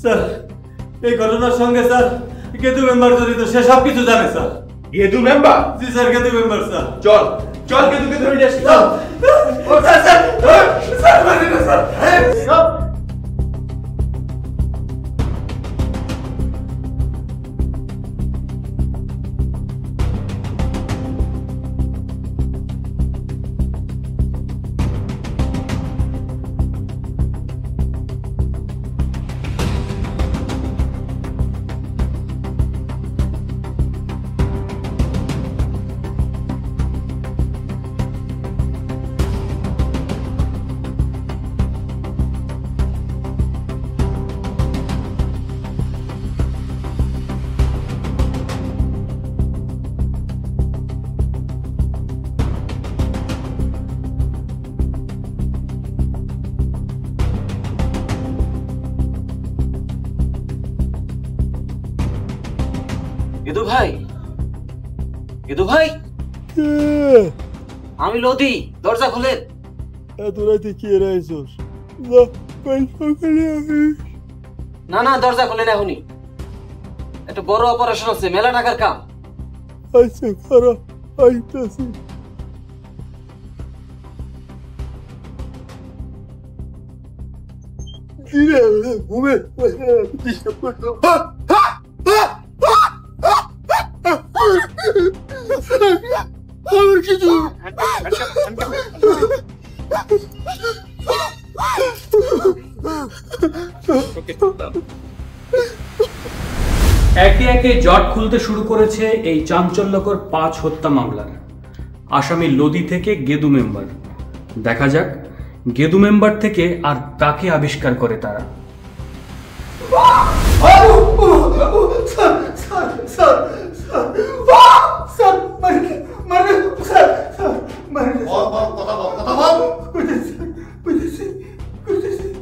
স্যার এই ঘটনার সঙ্গে স্যার গেদু মেম্বার জড়িত, সে সব কিছু জানে স্যার। গেদু মেম্বার? জি স্যার, গেদু মেম্বার স্যার। চল চল, গেদুকে ধরে নিয়ে আসি। গেদু ভাই, গেদু ভাই, আমি লদি, দরজা খুলেন। এত রাতে কি রাইছস? না না, দরজা খুলেন এখনই। একটা বড় অপারেশন আছে, মেলা টাকার কাম। আচ্ছা খারাপ, আইতাছি। ঘুমে আমার কিছু একে একে জট খুলতে শুরু করেছে এই চাঞ্চল্যকর 5 হত্যা মামলার। আসামি লদি থেকে গেদু মেম্বার। দেখা যাক গেদু মেম্বার থেকে আর কাকে আবিষ্কার করে তারা।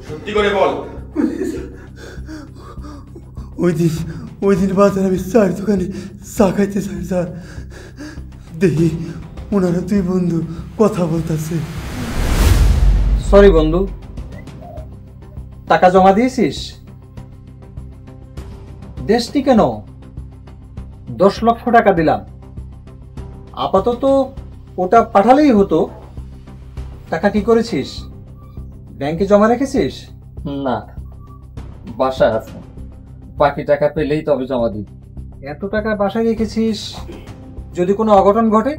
সত্যি করে বল। ওই দিন বাজারে আমি চার দোকানে চা খাইতে চাই স্যার, দেখি ওনারা 2 বন্ধু কথা বলতেছে। সরি বন্ধু, টাকা জমা দিয়েছিস? দেশটি কেন? 10 লক্ষ টাকা দিলাম, আপাতত ওটা পাঠালেই হতো। টাকা কি করেছিস? ব্যাংকে জমা রেখেছিস? না, বাসায় আছে, বাকি টাকা পেলেই তবে জমা দিই। এত টাকা বাসায় রেখেছিস, যদি কোনো অঘটন ঘটে?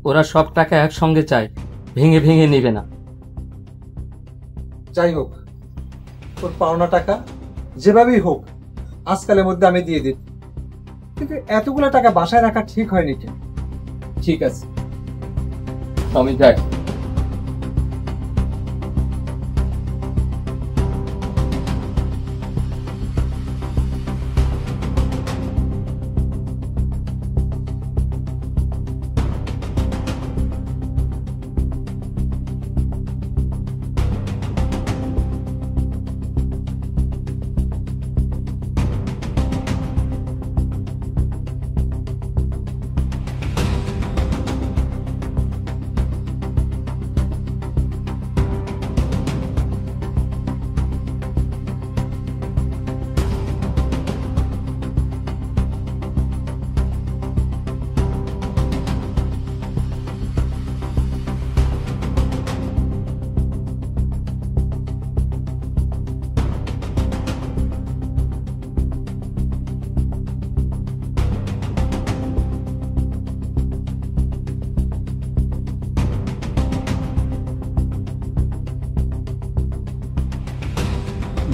ওরা সব টাকা একসঙ্গে চায়, ভেঙে ভেঙে নেবে না। যাই হোক, তোর পাওনা টাকা যেভাবেই হোক আজকালের মধ্যে আমি দিয়ে দিই, কিন্তু এতগুলো টাকা বাসায় রাখা ঠিক হয়নি। ঠিক আছে, আমি যাই।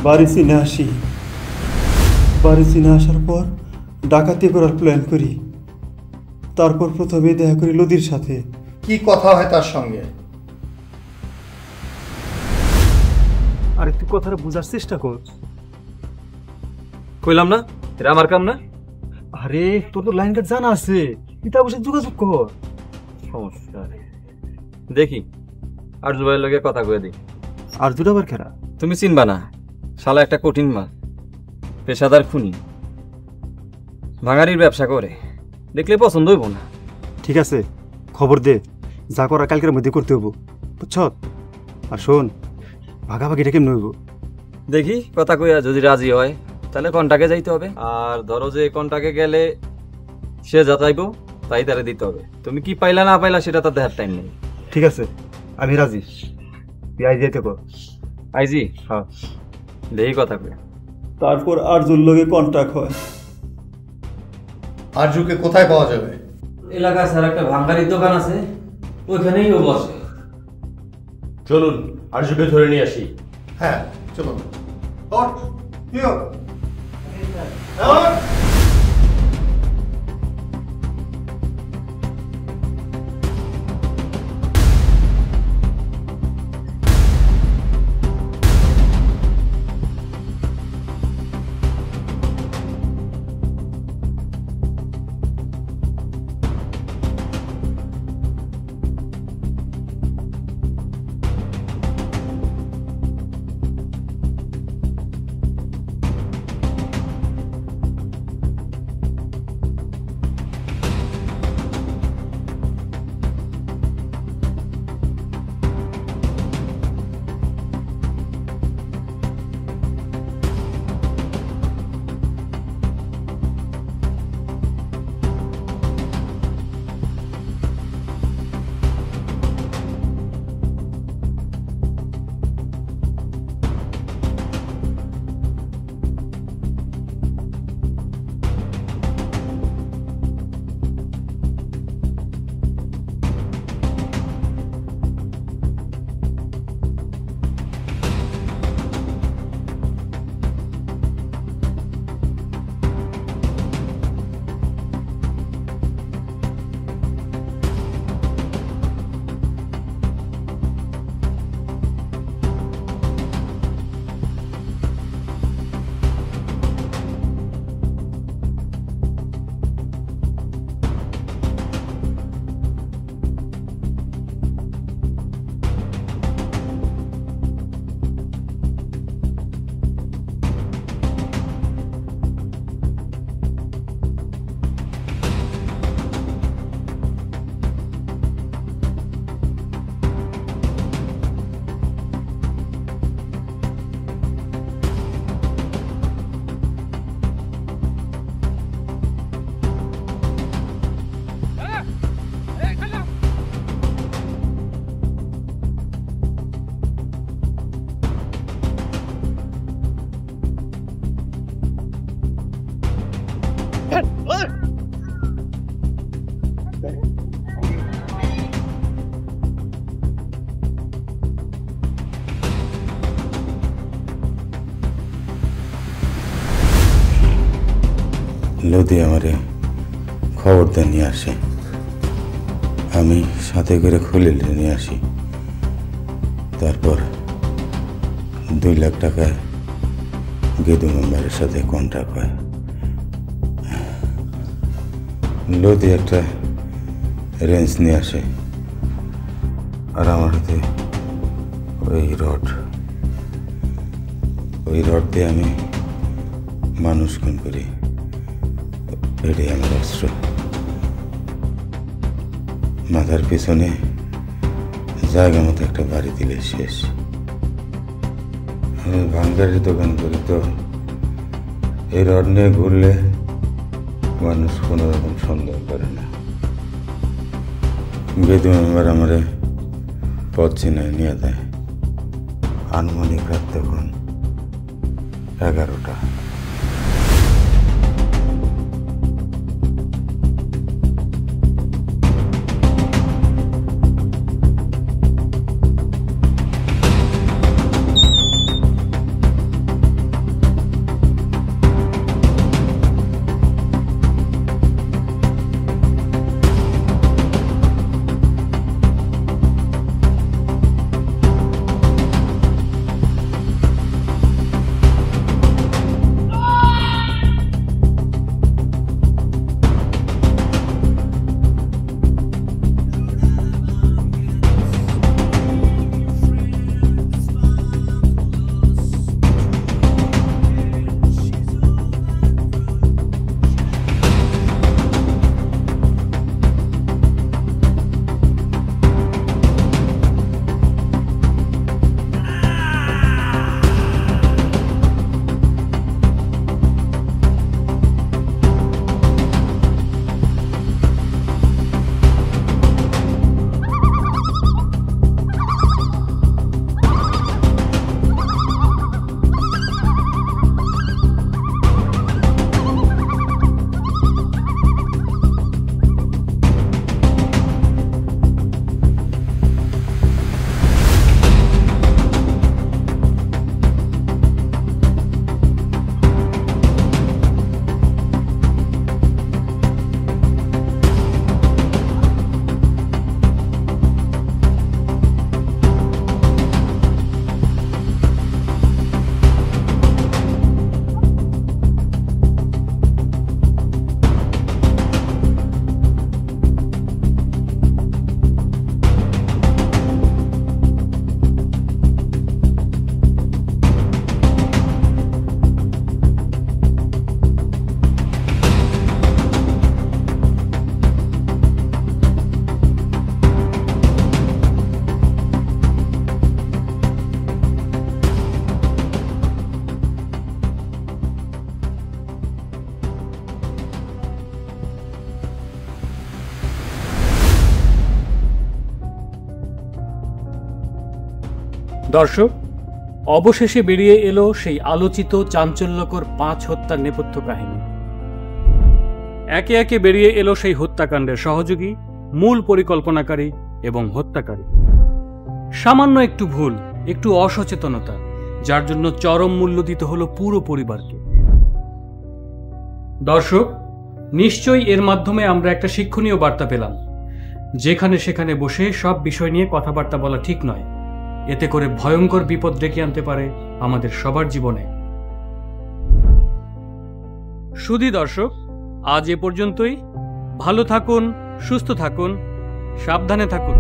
বাড়ি চিনে আসি, বাড়ি চিনে আসার পর ডাকাতি করার প্ল্যান করি। তারপর প্রথমে দেখা করি লদির সাথে। কি কথা হয় তার সঙ্গে? আর তুই কথাটা বোঝার চেষ্টা কর। কইলাম না এটা আমার কাম না? আরে তোর তো লাইন কাট জানা আছে, তুই তার সাথে যোগাযোগ কর। সমস্যা দেখি আর জুবাইয়ের লগে কথা কয়ে দিই। আর দুটো আবার খেরা তুমি চিনবা না, শালা একটা কঠিন মাল, পেশাদার খুনি, ভাঙারির ব্যবসা করে, দেখলে পছন্দ হইব না। ঠিক আছে, খবর দে, যা করা কালকের মধ্যে করতে হবো, বুঝছ? আর শোন, ভাগাভাগিটা কেমন হইব? দেখি কথা কইয়া যদি রাজি হয় তাহলে কন্টাকে যাইতে হবে, আর ধরো যে কন্টাকে গেলে সে যা চাইবো তাই তারে দিতে হবে। তুমি কি পাইলা না পাইলা সেটা তার দেখার টাইম নেই। ঠিক আছে, আমি রাজি। তুই আইজি আইতে কর। আইজি? হ্যাঁ, দেখি কথা কইয়া। তারপর আরজুর লগে কন্টাক্ট হয়। আরজুকে কোথায় পাওয়া যাবে? এলাকায় স্যার একটা ভাঙ্গারির দোকান আছে, ওইখানেই ও বসে। চলুন আরজুকে ধরে নিয়ে আসি। হ্যাঁ চলুন। লোদি আমারে খবর দিয়ে নিয়ে আসে, আমি সাথে করে খুলে নিয়ে আসি। তারপর 2 লাখ টাকায় গেদু মেম্বারের সাথে কন্ট্রাক্ট হয়। লোদি একটা রেঞ্জ নিয়ে আসে, আর আমার হাতে ওই রড দিয়ে আমি মানুষ খুন করি। এটাই আমার অস্ত্র। মাথার পিছনে জায়গা মতো একটা বাড়ি দিলে শেষ। আমি ভাঙ্গারের দোকান করি, তো এই রড নিয়ে ঘুরলে মানুষ কোনো রকম সন্দেহ করে না। গেদু মেম্বার আমারে পথ চিনায় নিয়ে দেয়। আনুমানিক রাত তখন 11টা। দর্শক, অবশেষে বেরিয়ে এলো সেই আলোচিত চাঞ্চল্যকর 5 হত্যার নেপথ্য কাহিনী। একে একে বেরিয়ে এলো সেই হত্যাকাণ্ডের সহযোগী, মূল পরিকল্পনাকারী এবং হত্যাকারী। সামান্য একটু ভুল, একটু অসচেতনতা, যার জন্য চরম মূল্য দিতে হলো পুরো পরিবারকে। দর্শক, নিশ্চয়ই এর মাধ্যমে আমরা একটা শিক্ষণীয় বার্তা পেলাম। যেখানে সেখানে বসে সব বিষয় নিয়ে কথাবার্তা বলা ঠিক নয়। এতে করে ভয়ঙ্কর বিপদ ডেকে আনতে পারে আমাদের সবার জীবনে। শুধু দর্শক, আজ এ পর্যন্তই। ভালো থাকুন, সুস্থ থাকুন, সাবধানে থাকুন।